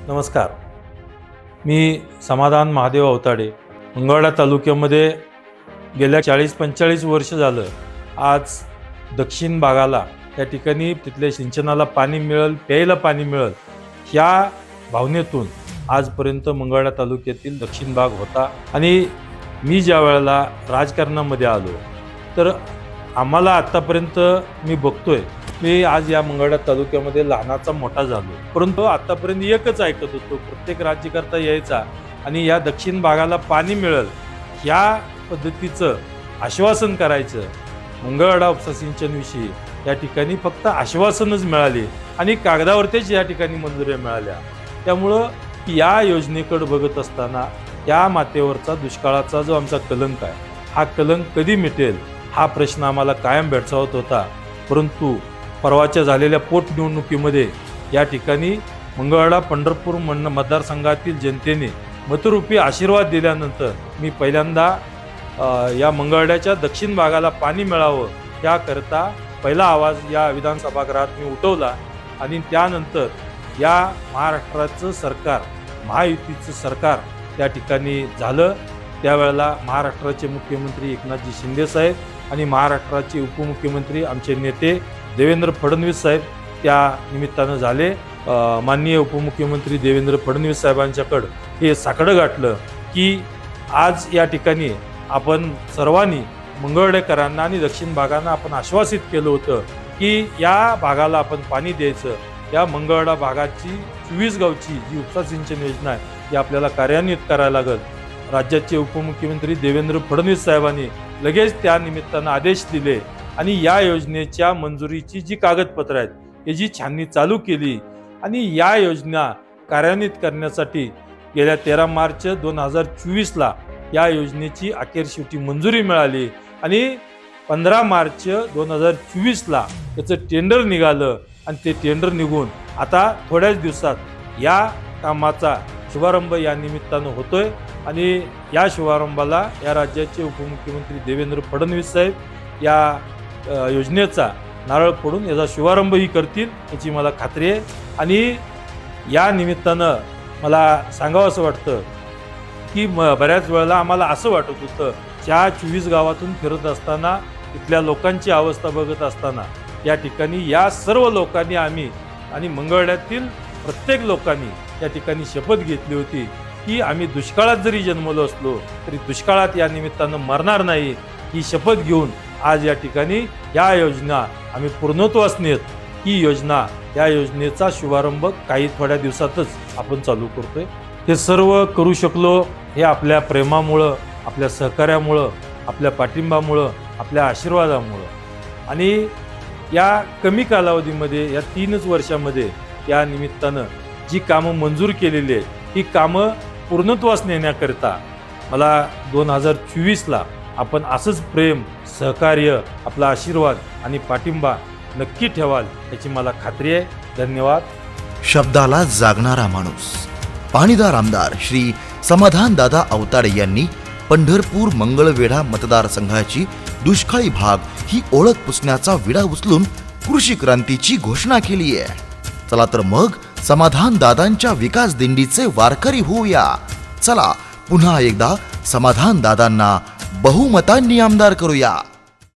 नमस्कार. मी समाधान महादेव अवताडे. मंगळवेढा तालुक्यामध्ये गेल्या 40-45 वर्ष झालं आज दक्षिण भागाला त्या ठिकाणी तिथल्या सिंचनाला पाणी मिळेल, प्यायला पाणी मिळेल ह्या भावनेतून आजपर्यंत मंगळवेढा तालुक्यातील दक्षिण भाग होता. आणि मी ज्या वेळेला राजकारणामध्ये आलो तर आम्हाला आत्तापर्यंत मी बघतोय, मी आज या मंगळवेढा तालुक्यामध्ये लहानाचा मोठा झालो, परंतु आतापर्यंत एकच ऐकत होतो, प्रत्येक राज्यकर्ता यायचा आणि या दक्षिण भागाला पाणी मिळेल ह्या पद्धतीचं आश्वासन करायचं. मंगळवेढा उपसा सिंचनविषयी या ठिकाणी फक्त आश्वासनच मिळाले आणि कागदावरतीच या ठिकाणी मंजुऱ्या मिळाल्या. त्यामुळं या योजनेकडे बघत असताना या मातेवरचा दुष्काळाचा जो आमचा कलंक आहे, हा कलंक कधी मिटेल हा प्रश्न आम्हाला कायम भेडसावत होता. परंतु परवाच्या झालेल्या पोटनिवडणुकीमध्ये या ठिकाणी मंगळवेढा पंढरपूर मतदारसंघातील जनतेने मतरूपी आशीर्वाद दिल्यानंतर मी पहिल्यांदा या मंगळवेढ्याच्या दक्षिण भागाला पाणी मिळावं याकरता पहिला आवाज या विधानसभागृहात मी उठवला. आणि त्यानंतर या महाराष्ट्राचं सरकार, महायुतीचं सरकार त्या ठिकाणी झालं. त्यावेळेला महाराष्ट्राचे मुख्यमंत्री एकनाथजी शिंदे साहेब आणि महाराष्ट्राचे उपमुख्यमंत्री आमचे नेते देवेंद्र फडणवीस साहेब त्या निमित्तानं झाले. माननीय उपमुख्यमंत्री देवेंद्र फडणवीस साहेबांच्याकडं हे साकडं गाठलं की आज या ठिकाणी आपण सर्वांनी मंगळवेढेकरांना आणि दक्षिण भागांना आपण आश्वासित केलं होतं की या भागाला आपण पाणी द्यायचं. या मंगळवेढा भागाची 24 गावची जी उपसा सिंचन योजना आहे ती आपल्याला कार्यान्वित करायला लागेल. राज्याचे उपमुख्यमंत्री देवेंद्र फडणवीस साहेबांनी लगेच त्या निमित्तानं आदेश दिले आणि या योजनेच्या मंजुरीची जी कागदपत्र आहेत याची छाननी चालू केली. आणि या योजना कार्यान्वित करण्यासाठी गेल्या 13 मार्च 2024ला या योजनेची अखेर शेवटी मंजुरी मिळाली आणि 15 मार्च 2024ला याचं टेंडर निघालं आणि ते टेंडर निघून आता थोड्याच दिवसात या कामाचा शुभारंभ या निमित्तानं होतोय. आणि या शुभारंभाला या राज्याचे उपमुख्यमंत्री देवेंद्र फडणवीस साहेब या योजनेचा नारळ फोडून याचा शुभारंभही करतील याची मला खात्री आहे. आणि या निमित्तानं मला सांगावं असं वाटतं की बऱ्याच वेळेला आम्हाला असं वाटत होतं, त्या 24 गावातून फिरत असताना इथल्या लोकांची अवस्था बघत असताना या ठिकाणी या सर्व लोकांनी आम्ही आणि मंगळवेढ्यातील प्रत्येक लोकांनी या ठिकाणी शपथ घेतली होती की आम्ही दुष्काळात जरी जन्मलो असलो तरी दुष्काळात या निमित्तानं मरणार नाही. ही शपथ घेऊन आज या ठिकाणी या योजना आम्ही पूर्णत्वास नेत. ही योजना, या योजनेचा शुभारंभ काही थोड्या दिवसातच आपण चालू करतोय. हे सर्व करू शकलो हे आपल्या प्रेमामुळं, आपल्या सहकार्यामुळं, आपल्या पाठिंबामुळं, आपल्या आशीर्वादामुळं. आणि या कमी कालावधीमध्ये या 3च वर्षामध्ये या निमित्तानं जी कामं मंजूर केलेली आहेत ही कामं पूर्णत्वास नेण्याकरिता मला 2024ला आपण असंच प्रेम, सहकार्य, आपला आशीर्वाद आणि पाठिंबा नक्की ठेवाल याची मला खात्री आहे. धन्यवाद. शब्दाला जागणारा माणूस पाणीदार आमदार श्री समाधान दादा अवताडे यांनी पंढरपूर मंगळवेढा मतदारसंघाची दुष्काळी भाग ही ओळख पुसण्याचा विडा उचलून कृषी क्रांतीची घोषणा केली आहे. चला तर मग समाधान दादांच्या विकास दिंडीचे वारकरी होऊया. चला पुन्हा एकदा समाधान दादांना बहुमतांनी आमदार करूया.